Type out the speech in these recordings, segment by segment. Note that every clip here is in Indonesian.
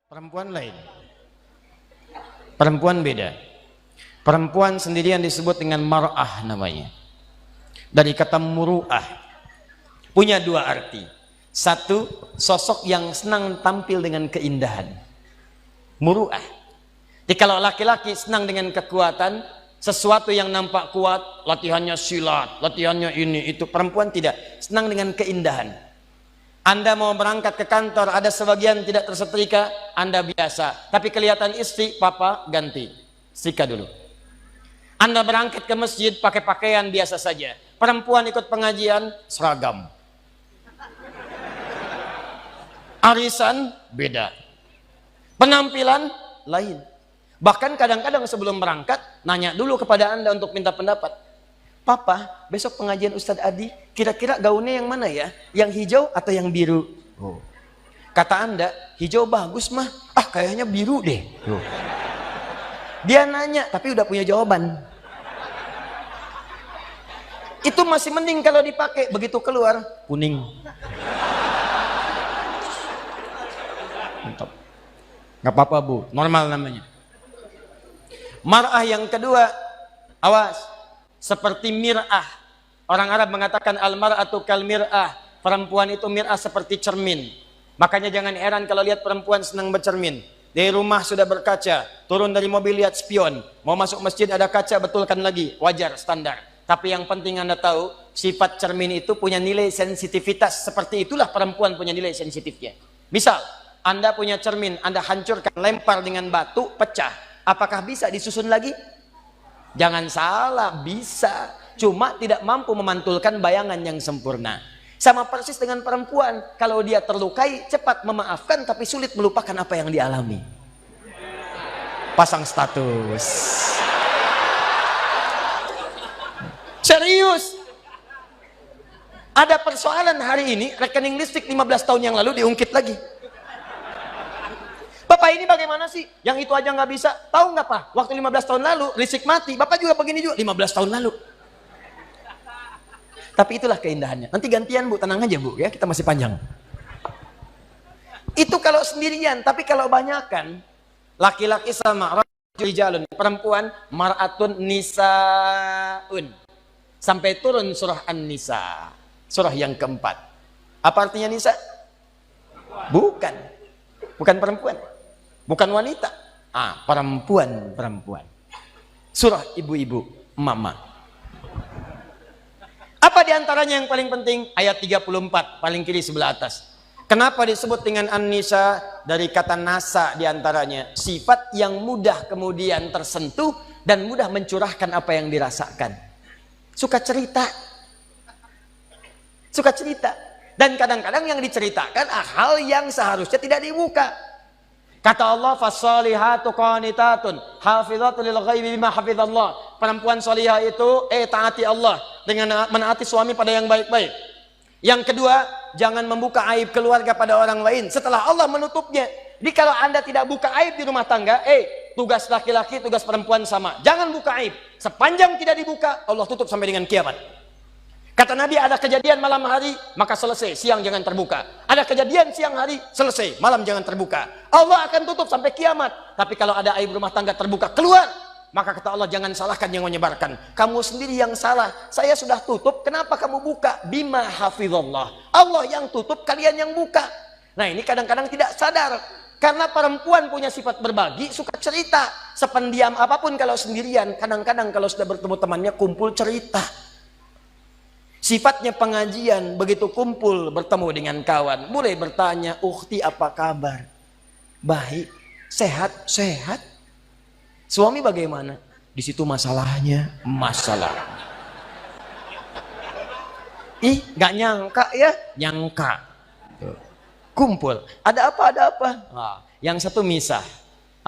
Perempuan lain. Perempuan beda. Perempuan sendirian disebut dengan mar'ah namanya. Dari kata muru'ah. Punya dua arti. Satu, sosok yang senang tampil dengan keindahan. Muru'ah. Jadi kalau laki-laki senang dengan kekuatan, sesuatu yang nampak kuat, latihannya silat, latihannya ini, itu. Perempuan tidak. Senang dengan keindahan. Anda mau berangkat ke kantor, ada sebagian tidak tersetrika, Anda biasa. Tapi kelihatan istri, papa ganti. Setrika dulu. Anda berangkat ke masjid pakai pakaian biasa saja. Perempuan ikut pengajian, seragam. Arisan, beda. Penampilan, lain. Bahkan kadang-kadang sebelum berangkat, nanya dulu kepada Anda untuk minta pendapat. Papa, besok pengajian Ustadz Adi, kira-kira gaunnya yang mana ya? Yang hijau atau yang biru? Oh. Kata Anda, hijau bagus mah. Ah, kayaknya biru deh. Oh. Dia nanya, tapi udah punya jawaban. Itu masih mending kalau dipakai. Begitu keluar, kuning. Mantap. Gak apa-apa bu, normal namanya. Mar'ah yang kedua, awas. Seperti mir'ah. Orang Arab mengatakan al-mar'atu kal mir'ah. Perempuan itu mir'ah seperti cermin. Makanya jangan heran kalau lihat perempuan senang bercermin. Dari rumah sudah berkaca, turun dari mobil lihat spion. Mau masuk masjid ada kaca, betulkan lagi. Wajar, standar. Tapi yang penting Anda tahu, sifat cermin itu punya nilai sensitivitas. Seperti itulah perempuan punya nilai sensitifnya. Misal, Anda punya cermin, Anda hancurkan, lempar dengan batu, pecah. Apakah bisa disusun lagi? Jangan salah, bisa. Cuma tidak mampu memantulkan bayangan yang sempurna. Sama persis dengan perempuan. Kalau dia terlukai, cepat memaafkan, tapi sulit melupakan apa yang dialami. Pasang status. Serius. Ada persoalan hari ini, rekening listrik 15 tahun yang lalu diungkit lagi. Bapak ini bagaimana sih? Yang itu aja nggak bisa. Tahu nggak Pak? Waktu 15 tahun lalu listrik mati. Bapak juga begini juga 15 tahun lalu. Tapi itulah keindahannya. Nanti gantian Bu, tenang aja Bu ya, kita masih panjang. Itu kalau sendirian, tapi kalau banyakan, laki-laki sama rijalun, perempuan mar'atun nisaun. Sampai turun surah An-Nisa. Surah yang keempat. Apa artinya nisa? Bukan. Bukan perempuan. Bukan wanita. Ah, perempuan. Surah ibu-ibu, mama. Apa diantaranya yang paling penting? Ayat 34, paling kiri sebelah atas. Kenapa disebut dengan An-Nisa? Dari kata nasa diantaranya. Sifat yang mudah kemudian tersentuh dan mudah mencurahkan apa yang dirasakan. Suka cerita. Suka cerita. Dan kadang-kadang yang diceritakan hal yang seharusnya tidak dibuka. Kata Allah, fasalihatu qanitatun hafizatun lil ghaibi bima hafizallah. Perempuan salihah itu taati Allah dengan menaati suami pada yang baik-baik. Yang kedua, jangan membuka aib keluarga pada orang lain setelah Allah menutupnya. Jadi kalau Anda tidak buka aib di rumah tangga, tugas laki-laki, tugas perempuan sama. Jangan buka aib. Sepanjang tidak dibuka, Allah tutup sampai dengan kiamat. Kata Nabi, ada kejadian malam hari, maka selesai, siang jangan terbuka. Ada kejadian siang hari, selesai, malam jangan terbuka. Allah akan tutup sampai kiamat. Tapi kalau ada aib rumah tangga terbuka, keluar. Maka kata Allah, jangan salahkan yang menyebarkan. Kamu sendiri yang salah. Saya sudah tutup, kenapa kamu buka? Bima hafizallah. Allah yang tutup, kalian yang buka. Nah ini kadang-kadang tidak sadar. Karena perempuan punya sifat berbagi, suka cerita. Sependiam apapun kalau sendirian. Kadang-kadang kalau sudah bertemu temannya, kumpul cerita. Sifatnya pengajian, begitu kumpul bertemu dengan kawan, mulai bertanya, "Ukhti apa kabar?" "Baik." "Sehat?" "Sehat." "Suami bagaimana?" "Di situ masalahnya." "Masalah." Ih, nggak nyangka ya? Nyangka. Kumpul, "Ada apa? Ada apa?" Yang satu misah.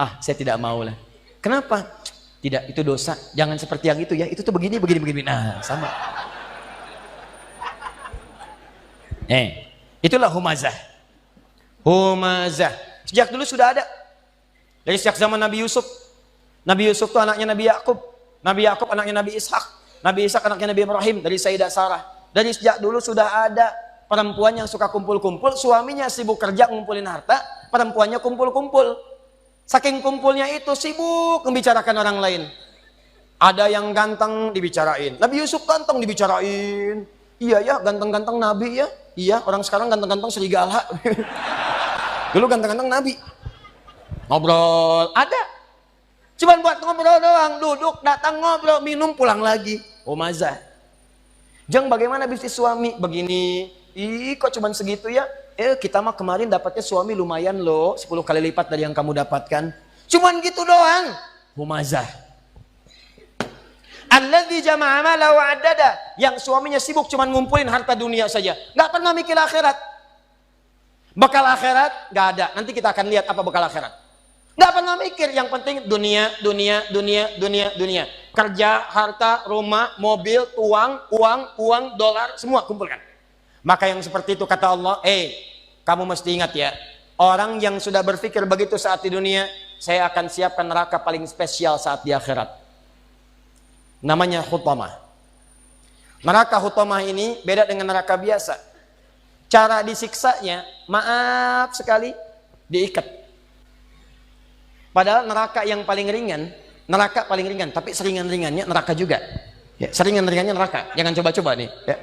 "Ah, saya tidak mau lah." "Kenapa?" "Tidak, itu dosa. Jangan seperti yang itu ya. Itu tuh begini. Nah, sama. Itulah humazah. Humazah. Sejak dulu sudah ada. Dari sejak zaman Nabi Yusuf. Nabi Yusuf itu anaknya Nabi Yakub. Nabi Yakub anaknya Nabi Ishak. Nabi Ishak anaknya Nabi Ibrahim. Dari Sayyidah Sarah. Dari sejak dulu sudah ada perempuan yang suka kumpul-kumpul. Suaminya sibuk kerja ngumpulin harta. perempuannya kumpul-kumpul. Saking kumpulnya itu sibuk membicarakan orang lain. Ada yang ganteng dibicarain. Nabi Yusuf ganteng dibicarain. Iya ya, ganteng-ganteng Nabi ya. Iya, orang sekarang ganteng-ganteng serigala. Dulu ganteng-ganteng Nabi. Ngobrol, ada. Cuman buat ngobrol doang, duduk, datang ngobrol, minum, pulang lagi. Oh mazah. Jeng, bagaimana bisnis suami? Begini. Ih, kok cuman segitu ya? Kita mah kemarin dapatnya suami lumayan loh, 10 kali lipat dari yang kamu dapatkan. Cuman gitu doang. Humazah. Alladzi jama'a malahu wa'addada, yang suaminya sibuk cuman ngumpulin harta dunia saja, nggak pernah mikir akhirat. Bekal akhirat nggak ada. Nanti kita akan lihat apa bekal akhirat. Nggak pernah mikir, yang penting dunia, dunia, dunia, dunia, dunia. Kerja, harta, rumah, mobil, uang, dolar, semua kumpulkan. Maka yang seperti itu kata Allah, kamu mesti ingat ya, orang yang sudah berpikir begitu saat di dunia, saya akan siapkan neraka paling spesial saat di akhirat. Namanya Hutamah. Neraka Hutamah ini beda dengan neraka biasa. Cara disiksanya, maaf sekali, diikat. Padahal neraka yang paling ringan, neraka paling ringan, tapi seringan-ringannya neraka juga. Ya, seringan-ringannya neraka. Jangan coba-coba nih. Ya.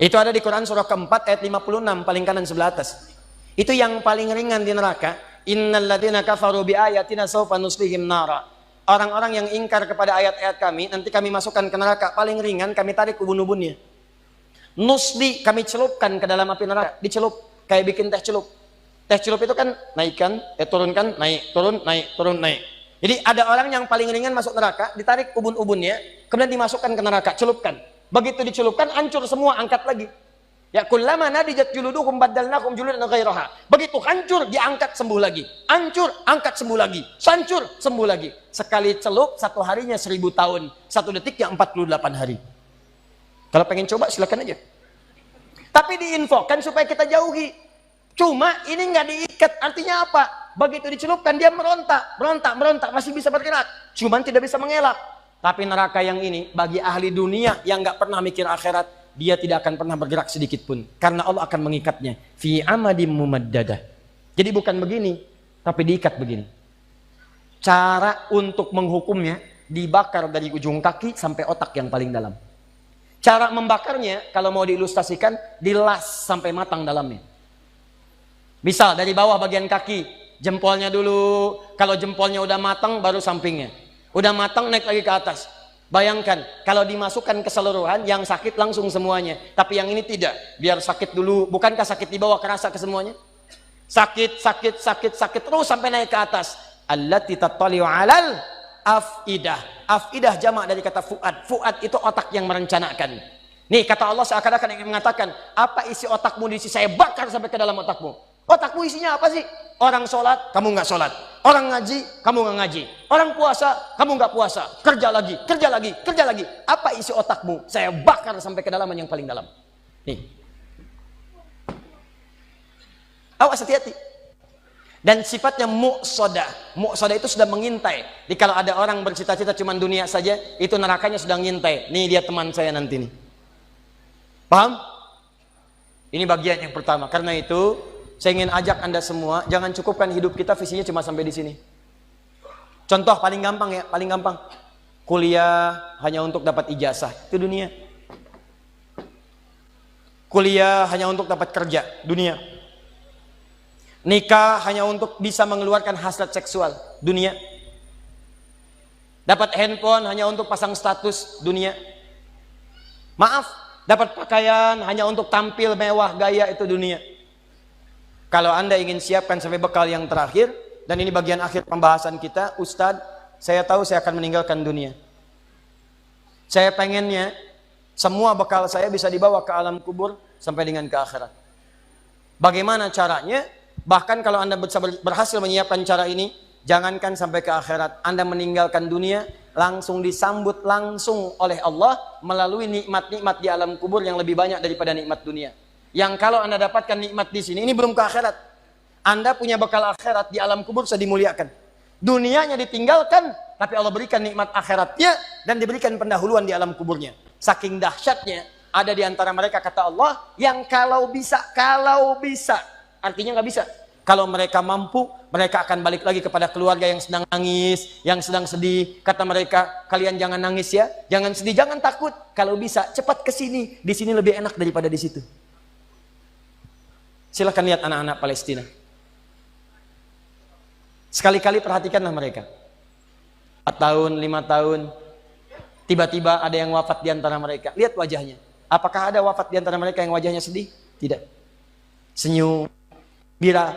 Itu ada di Quran surah keempat ayat 56 paling kanan sebelah atas. Itu yang paling ringan di neraka. Innal ladzina kafaru bi ayatina sawfa nuslihim nara. Orang-orang yang ingkar kepada ayat-ayat kami, nanti kami masukkan ke neraka. Paling ringan kami tarik ubun-ubunnya. Nusli kami celupkan ke dalam api neraka. Dicelup kayak bikin teh celup. Teh celup itu kan naikkan, turunkan, naik, turun, naik, turun, naik. Jadi ada orang yang paling ringan masuk neraka, ditarik ubun-ubunnya, kemudian dimasukkan ke neraka, celupkan. Begitu dicelupkan, hancur semua, angkat lagi. Ya kullama nadijat juluduhum baddalnakum juludan ghairaha. Begitu hancur, diangkat sembuh lagi. Hancur, angkat sembuh lagi. Hancur, sembuh lagi. Sekali celup, 1 harinya 1000 tahun. 1 detiknya 48 hari. Kalau pengen coba silakan aja. Tapi diinfokan supaya kita jauhi. Cuma ini nggak diikat, artinya apa? Begitu dicelupkan dia merontak, masih bisa bergerak. Cuman tidak bisa mengelak. Tapi neraka yang ini bagi ahli dunia yang nggak pernah mikir akhirat, dia tidak akan pernah bergerak sedikit pun, karena Allah akan mengikatnya fi amadim mumaddadah. Jadi bukan begini, tapi diikat begini. Cara untuk menghukumnya, dibakar dari ujung kaki sampai otak yang paling dalam. Cara membakarnya kalau mau diilustrasikan, dilas sampai matang dalamnya. Misal dari bawah bagian kaki, jempolnya dulu. Kalau jempolnya udah matang, baru sampingnya. Udah matang, naik lagi ke atas. Bayangkan, kalau dimasukkan keseluruhan, yang sakit langsung semuanya. Tapi yang ini tidak. Biar sakit dulu. Bukankah sakit di bawah kerasa ke semuanya? Sakit terus sampai naik ke atas. Allati tattali'u 'alal afidah. Afidah jamak dari kata fuad. Fuad itu otak yang merencanakan. Nih kata Allah seakan-akan ingin mengatakan, apa isi otakmu di sini? Saya bakar sampai ke dalam otakmu. Otakmu isinya apa sih? Orang sholat, kamu nggak sholat. Orang ngaji, kamu nggak ngaji. Orang puasa, kamu nggak puasa. Kerja lagi. Apa isi otakmu? Saya bakar sampai kedalaman yang paling dalam. Nih. Awas hati-hati. Dan sifatnya muqsadah. Muqsadah itu sudah mengintai. Jadi kalau ada orang bercita-cita cuma dunia saja, itu nerakanya sudah ngintai. Nih dia teman saya nanti nih. Paham? Ini bagian yang pertama. Karena itu saya ingin ajak Anda semua, jangan cukupkan hidup kita visinya cuma sampai di sini. Contoh paling gampang ya, paling gampang. Kuliah hanya untuk dapat ijazah, itu dunia. Kuliah hanya untuk dapat kerja, dunia. Nikah hanya untuk bisa mengeluarkan hasrat seksual, dunia. Dapat handphone hanya untuk pasang status, dunia. Maaf, dapat pakaian hanya untuk tampil mewah gaya, itu dunia. Kalau Anda ingin siapkan sampai bekal yang terakhir, dan ini bagian akhir pembahasan kita, Ustadz, saya tahu saya akan meninggalkan dunia. Saya pengennya semua bekal saya bisa dibawa ke alam kubur sampai dengan ke akhirat. Bagaimana caranya? Bahkan kalau Anda berhasil menyiapkan cara ini, jangankan sampai ke akhirat, Anda meninggalkan dunia, langsung disambut langsung oleh Allah melalui nikmat-nikmat di alam kubur yang lebih banyak daripada nikmat dunia. Yang kalau Anda dapatkan nikmat di sini, ini belum ke akhirat. Anda punya bekal akhirat di alam kubur sudah dimuliakan. Dunianya ditinggalkan, tapi Allah berikan nikmat akhiratnya dan diberikan pendahuluan di alam kuburnya. Saking dahsyatnya, ada di antara mereka kata Allah, yang kalau bisa, artinya nggak bisa. Kalau mereka mampu, mereka akan balik lagi kepada keluarga yang sedang nangis, yang sedang sedih. Kata mereka, kalian jangan nangis ya, jangan sedih, jangan takut. Kalau bisa, cepat ke sini. Di sini lebih enak daripada di situ. Silakan lihat anak-anak Palestina. Sekali-kali perhatikanlah mereka. 4 tahun, 5 tahun, tiba-tiba ada yang wafat di antara mereka. Lihat wajahnya. Apakah ada wafat di antara mereka yang wajahnya sedih? Tidak. Senyum, bira.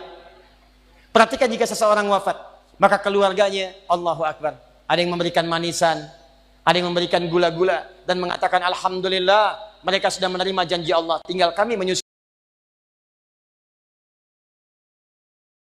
Perhatikan jika seseorang wafat, maka keluarganya, Allahu Akbar, ada yang memberikan manisan, ada yang memberikan gula-gula, dan mengatakan Alhamdulillah, mereka sudah menerima janji Allah, tinggal kami menyusul